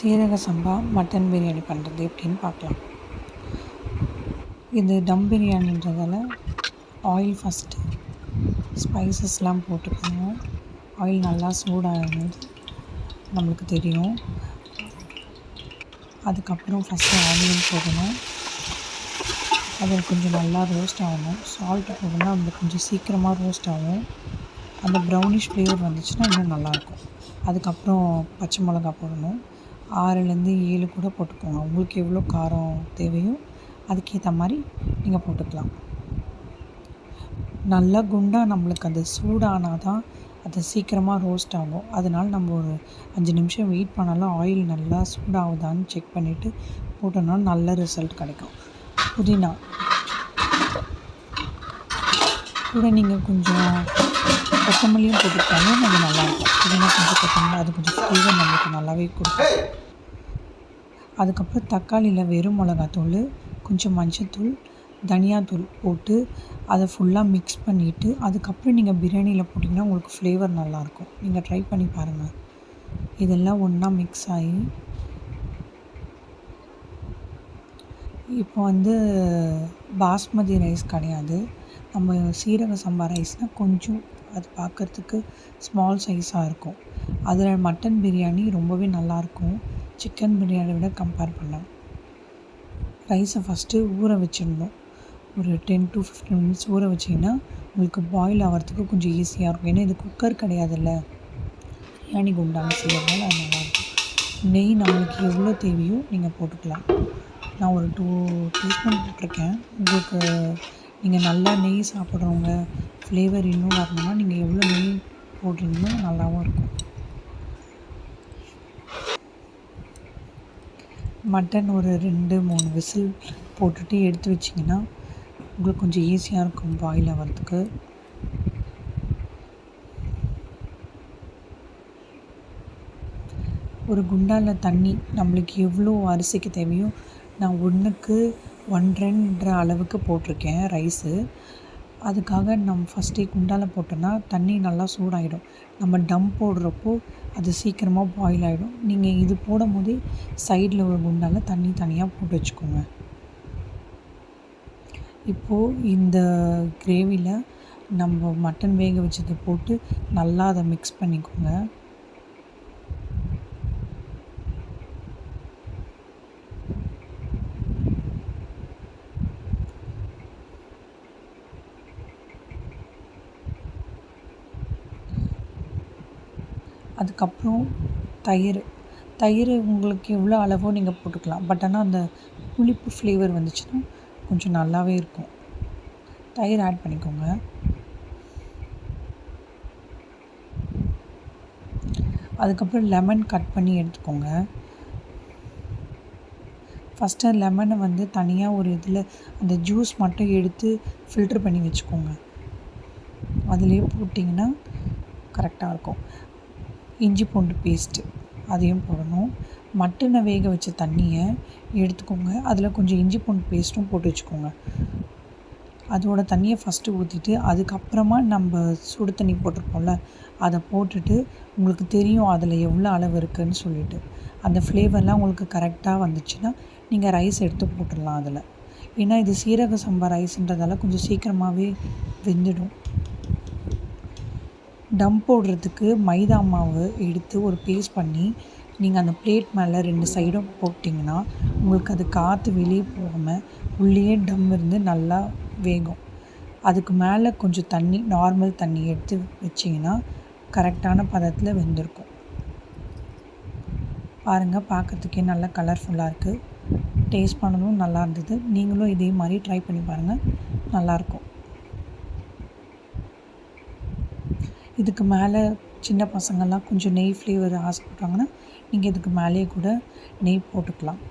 சீரக சம்பா மட்டன் பிரியாணி பண்ணுறது எப்படின்னு பார்க்கலாம். இது தம் பிரியாணின்றதால ஆயில் ஃபஸ்ட்டு ஸ்பைசஸ்லாம் போட்டுக்கணும். ஆயில் நல்லா சூடாகும்போது நம்மளுக்கு தெரியும். அதுக்கப்புறம் ஃபஸ்ட்டு ஆனியன் போடணும். அது கொஞ்சம் நல்லா ரோஸ்ட் ஆகணும். சால்ட்டு போடணும்னா அது கொஞ்சம் சீக்கிரமாக ரோஸ்ட் ஆகும். அந்த ப்ரௌனிஷ் ஃப்ளேவர் வந்துச்சுன்னா இன்னும் நல்லாயிருக்கும். அதுக்கப்புறம் பச்சை மிளகா போடணும். 6லேருந்து 7 கூட போட்டுக்கோங்க. உங்களுக்கு எவ்வளோ காரம் தேவையோ அதுக்கேற்ற மாதிரி நீங்கள் போட்டுக்கலாம். நல்லா குண்டாக நம்மளுக்கு அது சூடானால் தான் அது சீக்கிரமாக ரோஸ்ட் ஆகும். அதனால் நம்ம ஒரு 5 நிமிஷம் வெயிட் பண்ணாலும் ஆயில் நல்லா சூடாகுதான்னு செக் பண்ணிவிட்டு போட்டோம்னா நல்ல ரிசல்ட் கிடைக்கும். புதினா கூட நீங்கள் கொஞ்சம் கொத்தமல்லியும் போட்டுக்கிட்டாலும் அது நல்லாயிருக்கும். புதினா கொஞ்சம் கொத்தமல்லி அது கொஞ்சம் ஃப்ளேவர் நம்மளுக்கு நல்லாவே கொடுக்கும். அதுக்கப்புறம் தக்காளியில் வெறும் மிளகாத்தூள், கொஞ்சம் மஞ்சத்தூள், தனியாத்தூள் போட்டு அதை ஃபுல்லாக மிக்ஸ் பண்ணிவிட்டு அதுக்கப்புறம் நீங்கள் பிரியாணியில் போட்டிங்கன்னா உங்களுக்கு ஃப்ளேவர் நல்லாயிருக்கும். நீங்கள் ட்ரை பண்ணி பாருங்கள். இதெல்லாம் ஒன்றா மிக்ஸ் ஆகி இப்போ பாஸ்மதி ரைஸ் கிடையாது, நம்ம சீரக சம்பா ரைஸ்னால் கொஞ்சம் அது பார்க்குறதுக்கு ஸ்மால் சைஸாக இருக்கும். அதில் மட்டன் பிரியாணி ரொம்பவே நல்லாயிருக்கும் சிக்கன் பிரியாணியை விட கம்பேர் பண்ணேன். ரைஸை ஃபஸ்ட்டு ஊற வச்சிடணும். ஒரு 10 to 15 மினிட்ஸ் ஊற வச்சிங்கன்னா உங்களுக்கு பாயில் ஆகிறதுக்கு கொஞ்சம் ஈஸியாக இருக்கும். ஏன்னா இது குக்கர் கிடையாதுல்ல, பிரியாணி குண்டான செய்யறதுனால அது நல்லாயிருக்கும். நெய் நம்மளுக்கு எவ்வளோ தேவையோ நீங்கள் போட்டுக்கலாம். நான் ஒரு 2 டீஸ்பூன் போட்டிருக்கேன். உங்களுக்கு நீங்கள் நல்லா நெய் சாப்பிட்றவங்க ஃப்ளேவர் இன்னும் வரணும்னா நீங்கள் எவ்வளோ நெய் போடுறீங்களோ நல்லாவும் இருக்கும். மட்டன் ஒரு 2-3 விசில் போட்டுட்டு எடுத்து வச்சிங்கன்னா உங்களுக்கு கொஞ்சம் ஈஸியாக இருக்கும் பாயில் ஆகிறதுக்கு. ஒரு குண்டானில் தண்ணி நம்மளுக்கு எவ்வளோ அரிசிக்கு தேவையோ நான் 1க்கு 1.5 அளவுக்கு போட்டிருக்கேன் ரைஸு. அதுக்காக நம்ம ஃபஸ்ட்டே குண்டானில் போட்டோன்னா தண்ணி நல்லா சூடாகிடும். நம்ம டம் போடுறப்போ அது சீக்கிரமாக பாயில் ஆகிடும். நீங்கள் இது போடும் போதே சைடில் ஒரு குண்டானில் தண்ணி தனியாக போட்டு வச்சுக்கோங்க. இப்போது இந்த கிரேவியில் நம்ம மட்டன் வேக வச்சதை போட்டு நல்லா அதை மிக்ஸ் பண்ணிக்கோங்க. அதுக்கப்புறம் தயிர் உங்களுக்கு எவ்வளோ அளவோ நீங்கள் போட்டுக்கலாம். பட் ஆனால் அந்த புளிப்பு ஃப்ளேவர் வந்துச்சுன்னா கொஞ்சம் நல்லாவே இருக்கும். தயிர் ஆட் பண்ணிக்கோங்க. அதுக்கப்புறம் லெமன் கட் பண்ணி எடுத்துக்கோங்க. ஃபஸ்ட்டு லெமனை தனியாக ஒரு இதில் அந்த ஜூஸ் மட்டும் எடுத்து ஃபில்ட்ரு பண்ணி வச்சுக்கோங்க. அதிலே போட்டிங்கன்னா கரெக்டாக இருக்கும். இஞ்சி பூண்டு பேஸ்ட்டு அதையும் போடணும். மட்டனை வேக வச்ச தண்ணியை எடுத்துக்கோங்க. அதில் கொஞ்சம் இஞ்சி பூண்டு பேஸ்ட்டும் போட்டு வச்சுக்கோங்க. அதோட தண்ணியை ஃபஸ்ட்டு ஊற்றிட்டு அதுக்கப்புறமா நம்ம சுடு தண்ணி போட்டிருப்போம்ல அதை போட்டுட்டு உங்களுக்கு தெரியும் அதில் எவ்வளோ அளவு இருக்குதுன்னு சொல்லிவிட்டு அந்த ஃப்ளேவர்லாம் உங்களுக்கு கரெக்டாக வந்துச்சுன்னா நீங்கள் ரைஸ் எடுத்து போட்டுடலாம் அதில். ஏன்னா இது சீரக சம்பா ரைஸ்ன்றதால கொஞ்சம் சீக்கிரமாகவே வெந்துடும். டம் போடுறதுக்கு மைதா மாவு எடுத்து ஒரு பேஸ்ட் பண்ணி நீங்கள் அந்த பிளேட் மேலே 2 சைடும் போட்டிங்கன்னா உங்களுக்கு அது காற்று வெளியே போகாமல் உள்ளேயே டம் இருந்து நல்லா வேகும். அதுக்கு மேலே கொஞ்சம் தண்ணி நார்மல் தண்ணி எடுத்து வச்சிங்கன்னா கரெக்டான பதத்தில் வெந்திருக்கும். பாருங்கள், பார்க்குறதுக்கே நல்லா கலர்ஃபுல்லாக இருக்குது. டேஸ்ட் பண்ணதும் நல்லா இருந்தது. நீங்களும் இதே மாதிரி ட்ரை பண்ணி பாருங்கள், நல்லாயிருக்கும். இதுக்கு மேலே சின்ன பசங்கள்லாம் கொஞ்சம் நெய் ஃப்ளேவர் ஆசைப்பட்றாங்கன்னா நீங்கள் இதுக்கு மேலேயே கூட நெய் போட்டுக்கலாம்.